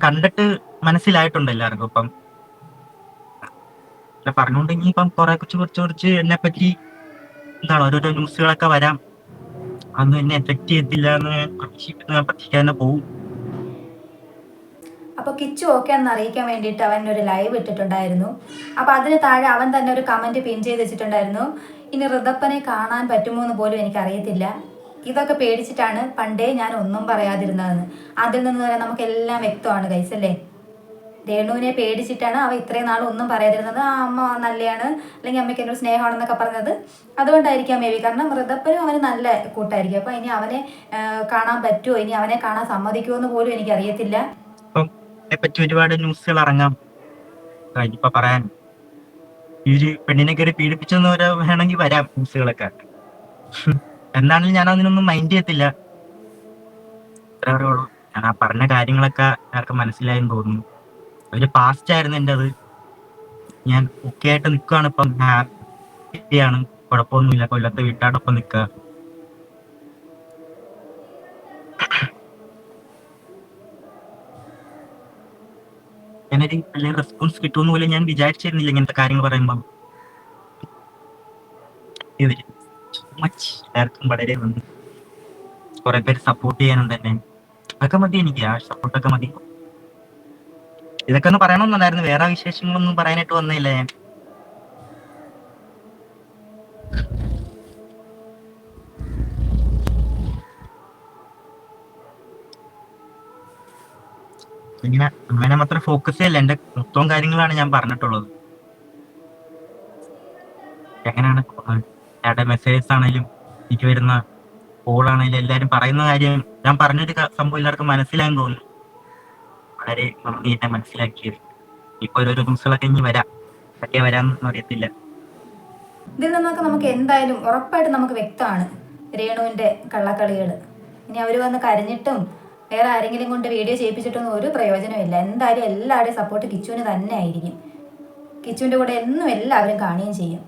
കണ്ടിട്ട് മനസ്സിലായിട്ടുണ്ട് എല്ലാവർക്കും. ഇപ്പം പറഞ്ഞുകൊണ്ടെങ്കിൽ ഇപ്പം കുറെ കുറച്ച് എന്നെ പറ്റി എന്താണ് ഓരോരോ ന്യൂസുകളൊക്കെ വരാം. അതൊന്നും എന്നെ എഫക്ട് ചെയ്യത്തില്ല എന്ന് പ്രതീക്ഷിക്കാൻ തന്നെ പോകും. അപ്പോൾ കിച്ചു ഓക്കെ എന്ന് അറിയിക്കാൻ വേണ്ടിയിട്ട് അവൻ ഒരു ലൈവ് ഇട്ടിട്ടുണ്ടായിരുന്നു. അപ്പോൾ അതിന് താഴെ അവൻ തന്നെ ഒരു കമന്റ് പിൻ ചെയ്ത് വെച്ചിട്ടുണ്ടായിരുന്നു, ഇനി ഋതപ്പനെ കാണാൻ പറ്റുമോ എന്ന് പോലും എനിക്കറിയത്തില്ല. ഇതൊക്കെ പേടിച്ചിട്ടാണ് പണ്ടേ ഞാൻ ഒന്നും പറയാതിരുന്നതെന്ന്. അതിൽ നിന്ന് തന്നെ നമുക്കെല്ലാം വ്യക്തമാണ് ഗൈസ് അല്ലേ. രേണുവിനെ പേടിച്ചിട്ടാണ് അവ ഇത്രയും നാൾ ഒന്നും പറയാതിരുന്നത്. ആ അമ്മ നല്ലതാണ്, അല്ലെങ്കിൽ അമ്മയ്ക്ക് എന്നൊരു സ്നേഹമാണെന്നൊക്കെ പറഞ്ഞത് അതുകൊണ്ടായിരിക്കാം മേ ബി. കാരണം ഋതപ്പനും അവന് നല്ല കൂട്ടായിരിക്കും. അപ്പോൾ ഇനി അവനെ കാണാൻ പറ്റുമോ, ഇനി അവനെ കാണാൻ സമ്മതിക്കുമോ എന്ന് പോലും എനിക്കറിയത്തില്ല. ഇപ്പം അതിനെപ്പറ്റി ഒരുപാട് ന്യൂസുകൾ ഇറങ്ങാം. ഇപ്പൊ പറയാൻ ഈ ഒരു പെണ്ണിനെ കയറി പീഡിപ്പിച്ചെന്ന് വേണമെങ്കിൽ വരാം ന്യൂസുകളൊക്കെ. എന്താണെങ്കിലും ഞാൻ അതിനൊന്നും മൈൻഡ് ചെയ്യത്തില്ല. ഇത്രേ ഉള്ളൂ. ഞാൻ ആ പറഞ്ഞ കാര്യങ്ങളൊക്കെ ആർക്കും മനസ്സിലായെന്ന് തോന്നുന്നു. ഒരു പാസ്റ്റ് ആയിരുന്നു എൻ്റെ അത്. ഞാൻ ഓക്കെ ആയിട്ട് നിൽക്കുകയാണ് ഇപ്പം. ഹാപ്പിയാണ്, കുഴപ്പമൊന്നുമില്ല. കൊല്ലത്തെ വീട്ടാടൊപ്പം നിൽക്കുക. ഞാനൊരു വലിയ റെസ്പോൺസ് കിട്ടുമെന്ന് പോലും ഞാൻ വിചാരിച്ചിരുന്നില്ല ഇങ്ങനത്തെ കാര്യങ്ങൾ പറയുമ്പം. എല്ലാവർക്കും വളരെ നന്ദി. കുറെ പേര് സപ്പോർട്ട് ചെയ്യാനുണ്ട് എന്നെ. അതൊക്കെ മതി എനിക്ക്. ആ സപ്പോർട്ടൊക്കെ മതി. ഇതൊക്കെ ഒന്ന് പറയണമെന്നുണ്ടായിരുന്നു. വേറെ വിശേഷങ്ങളൊന്നും പറയാനായിട്ട് വന്നില്ല ഞാൻ. ഇങ്ങനെ അമ്മേനെ മാത്രം ഫോക്കസ് ചെയ്യല്ല, എന്റെ മൊത്തം കാര്യങ്ങളാണ് ഞാൻ പറഞ്ഞിട്ടുള്ളത്. എങ്ങനെയാണ് അയാളുടെ മെസ്സേജസ് ആണെങ്കിലും എനിക്ക് വരുന്ന കോളാണെങ്കിലും എല്ലാരും പറയുന്ന കാര്യം ഞാൻ പറഞ്ഞൊരു സംഭവം എല്ലാവർക്കും മനസ്സിലായെന്ന് തോന്നുന്നു. വളരെ നന്ദി എന്നെ മനസ്സിലാക്കിയത്. ഇപ്പൊ ഓരോരോ ന്യൂസുകളൊക്കെ ഇനി വരാം. ഒക്കെ വരാമെന്നൊന്നും അറിയത്തില്ല. ഇതിൽ നിന്നൊക്കെ നമുക്ക് എന്തായാലും ഉറപ്പായിട്ട് നമുക്ക് വ്യക്തമാണ് രേണുവിൻ്റെ കള്ളക്കളികൾ. ഇനി അവർ വന്ന് കരഞ്ഞിട്ടും വേറെ ആരെങ്കിലും കൊണ്ട് വീഡിയോ ചെയ്യിപ്പിച്ചിട്ടൊന്നും ഒരു പ്രയോജനമില്ല. എന്തായാലും എല്ലാവരുടെയും സപ്പോർട്ട് കിച്ചുവിന് തന്നെ ആയിരിക്കും. കിച്ചുവിൻ്റെ കൂടെ എന്നും എല്ലാവരും കാണുകയും ചെയ്യും.